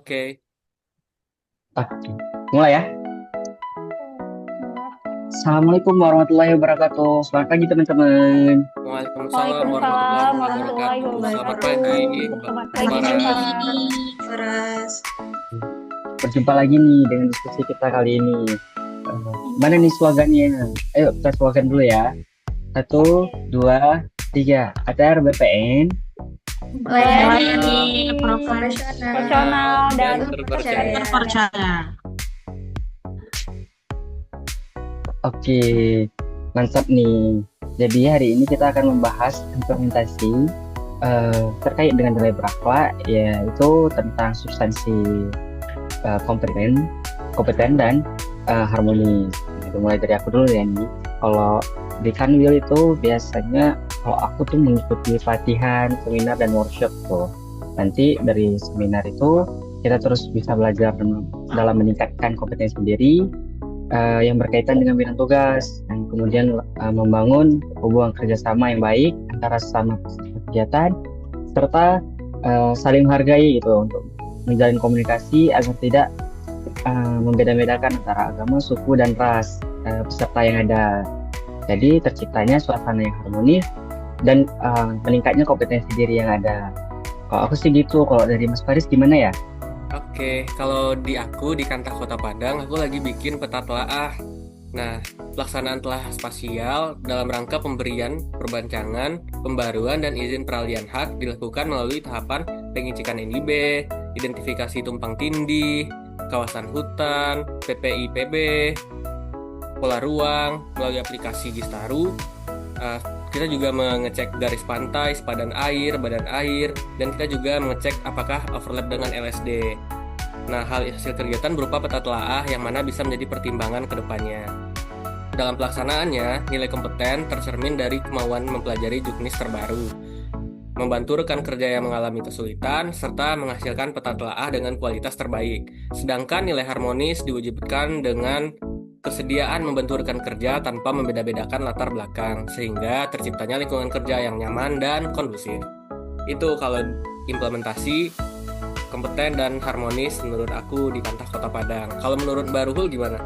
Oke. Oke, mulai ya. Assalamualaikum warahmatullahi wabarakatuh. Selamat pagi teman-teman. Waalaikumsalam warahmatullahi Waalaikumsalam warahmatullahi wabarakatuh. Selamat pagi, wabarakatuh. Mbak Selamat Pagi pagi, Farah. nih, Faras. Faras. Berjumpa lagi nih dengan diskusi kita kali ini. Mana nih slogannya? Ayo kita slogan dulu ya. Satu, dua, tiga. ATR BPN. Melayani Profesional profesional dan terpercaya. terpercaya. Oke, mantap nih. Jadi hari ini kita akan membahas implementasi terkait dengan nilai berakhlak, yaitu tentang substansi kompeten dan harmonis. Itu mulai dari aku dulu ya nih. Kalau di Kanwil itu biasanya kalau aku tuh mengikuti pelatihan, seminar dan workshop tuh. Nanti dari seminar itu kita terus bisa belajar dalam meningkatkan kompetensi diri yang berkaitan dengan bidang tugas dan kemudian membangun hubungan kerjasama yang baik antara sesama peserta kegiatan serta saling menghargai gitu untuk menjalin komunikasi agar tidak membeda-bedakan antara agama, suku, dan ras peserta yang ada. Jadi terciptanya suasana yang harmonis dan meningkatnya kompetensi diri yang ada. Kalau aku sih gitu. Kalau dari Mas Faris gimana ya? Oke, kalau di aku di Kantah Kota Padang, aku lagi bikin peta telaah. Nah, pelaksanaan telaah spasial dalam rangka pemberian perbancangan, pembaruan, dan izin peralihan hak dilakukan melalui tahapan pengicikan NIB, identifikasi tumpang tindih, kawasan hutan, PPIPB, pola ruang, melalui aplikasi Gistaru. Kita juga mengecek garis pantai, sepadan air, badan air, dan kita juga mengecek apakah overlap dengan LSD. Nah, hasil kegiatan berupa peta telaah yang mana bisa menjadi pertimbangan ke depannya. Dalam pelaksanaannya, nilai kompeten tercermin dari kemauan mempelajari juknis terbaru, membantu rekan kerja yang mengalami kesulitan, serta menghasilkan peta telaah dengan kualitas terbaik. Sedangkan nilai harmonis diwujudkan dengan kesediaan membantu rekan kerja tanpa membeda-bedakan latar belakang, sehingga terciptanya lingkungan kerja yang nyaman dan kondusif. Itu kalau implementasi kompeten dan harmonis menurut aku di Kantah Kota Padang. Kalau menurut Mbak Ruhul gimana?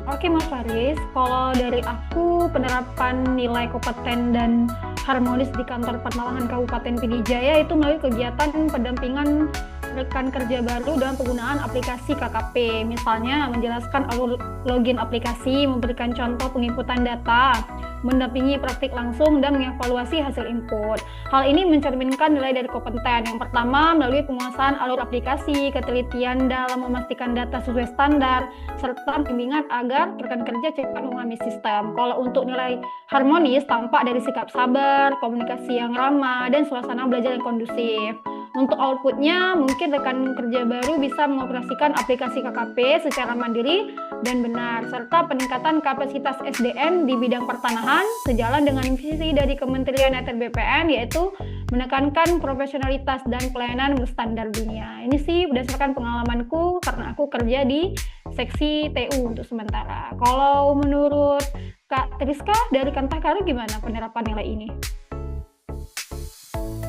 Oke, Mas Faris, kalau dari aku penerapan nilai kompeten dan harmonis di kantor Pernalangan Kabupaten Pd Jaya itu melalui kegiatan pendampingan rekan kerja baru dalam penggunaan aplikasi KKP, misalnya menjelaskan alur login aplikasi, memberikan contoh penginputan data, mendampingi praktik langsung, dan mengevaluasi hasil input. Hal ini mencerminkan nilai dari kompeten. Yang pertama, melalui penguasaan alur aplikasi, ketelitian dalam memastikan data sesuai standar, serta bimbingan agar rekan kerja cepat memahami sistem. Kalau untuk nilai harmonis, tampak dari sikap sabar, komunikasi yang ramah, dan suasana belajar yang kondusif. Untuk outputnya, mungkin rekan kerja baru bisa mengoperasikan aplikasi KKP secara mandiri dan benar, serta peningkatan kapasitas SDM di bidang pertanahan sejalan dengan visi dari Kementerian ATR BPN, yaitu menekankan profesionalitas dan pelayanan berstandar dunia. Ini sih berdasarkan pengalamanku karena aku kerja di seksi TU untuk sementara. Kalau menurut Kak Triska dari Kantah Karu gimana penerapan nilai ini?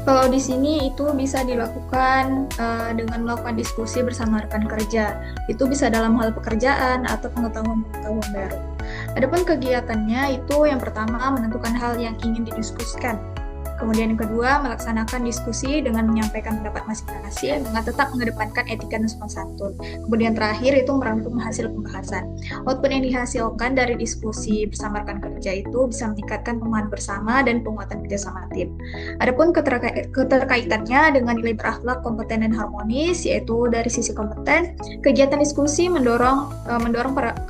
Kalau di sini itu bisa dilakukan dengan melakukan diskusi bersama rekan kerja. Itu bisa dalam hal pekerjaan atau pengetahuan-pengetahuan baru. Adapun kegiatannya itu yang pertama menentukan hal yang ingin didiskusikan. Kemudian yang kedua, melaksanakan diskusi dengan menyampaikan pendapat masing-masing dengan tetap mengedepankan etika dan sopan santun. Kemudian terakhir itu merangkum hasil pembahasan. Output yang dihasilkan dari diskusi bersama rekan kerja itu bisa meningkatkan pemahaman bersama dan penguatan kerjasama tim. Adapun keterkaitannya dengan nilai berakhlak, kompeten, dan harmonis, yaitu dari sisi kompeten, kegiatan diskusi mendorong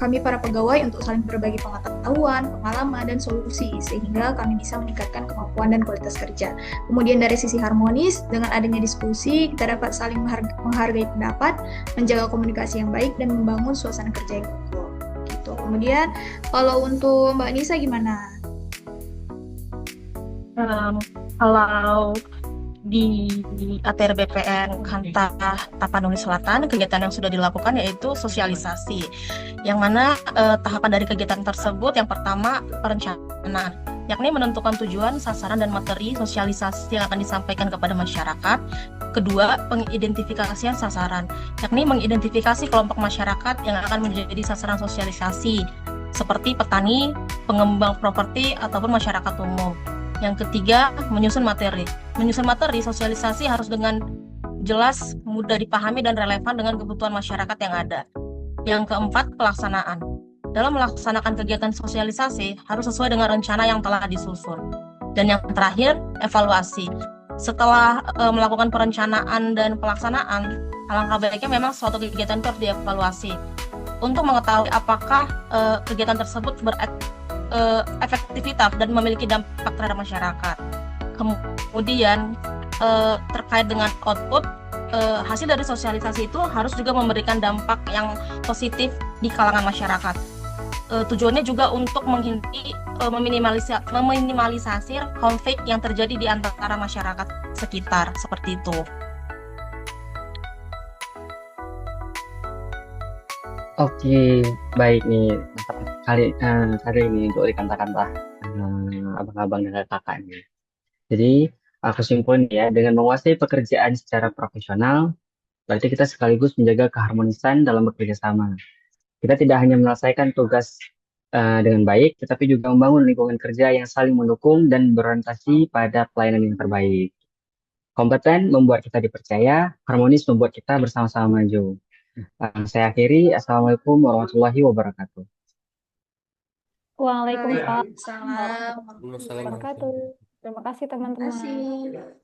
kami para pegawai untuk saling berbagi pengetahuan, pengalaman, dan solusi, sehingga kami bisa meningkatkan kemampuan dan kualitas kerja. Kemudian dari sisi harmonis, dengan adanya diskusi, kita dapat saling menghargai pendapat, menjaga komunikasi yang baik, dan membangun suasana kerja yang utuh. Gitu. Kemudian, kalau untuk Mbak Nisa gimana? Kalau di ATR BPN Kantah Tapanuli Selatan, kegiatan yang sudah dilakukan yaitu sosialisasi, yang mana tahapan dari kegiatan tersebut yang pertama perencanaan. yakni menentukan tujuan, sasaran, dan materi sosialisasi yang akan disampaikan kepada masyarakat. Kedua, pengidentifikasian sasaran, yakni mengidentifikasi kelompok masyarakat yang akan menjadi sasaran sosialisasi, seperti petani, pengembang properti, ataupun masyarakat umum. Yang ketiga, menyusun materi. Menyusun materi sosialisasi harus dengan jelas, mudah dipahami, dan relevan dengan kebutuhan masyarakat yang ada. Yang keempat, pelaksanaan. Dalam melaksanakan kegiatan sosialisasi harus sesuai dengan rencana yang telah disusun. Dan yang terakhir, evaluasi. Setelah melakukan perencanaan dan pelaksanaan, alangkah baiknya memang suatu kegiatan itu harus dievaluasi untuk mengetahui apakah kegiatan tersebut efektivitas dan memiliki dampak terhadap masyarakat. Kemudian terkait dengan output, hasil dari sosialisasi itu harus juga memberikan dampak yang positif di kalangan masyarakat. Tujuannya juga untuk menghindari meminimalisasi konflik yang terjadi di antara masyarakat sekitar, seperti itu. Oke, baik nih. Mantap kali ini untuk dikatakan abang-abang dan kakak nih. Jadi, aku simpulin ya, dengan menguasai pekerjaan secara profesional, berarti kita sekaligus menjaga keharmonisan dalam bekerja sama. Kita tidak hanya menyelesaikan tugas dengan baik, tetapi juga membangun lingkungan kerja yang saling mendukung dan berorientasi pada pelayanan yang terbaik. Kompeten membuat kita dipercaya, harmonis membuat kita bersama-sama maju. Saya akhiri, Assalamualaikum warahmatullahi wabarakatuh. Waalaikumsalam Waalaikumsalam. warahmatullahi wabarakatuh. Terima kasih Terima teman-teman. kasih.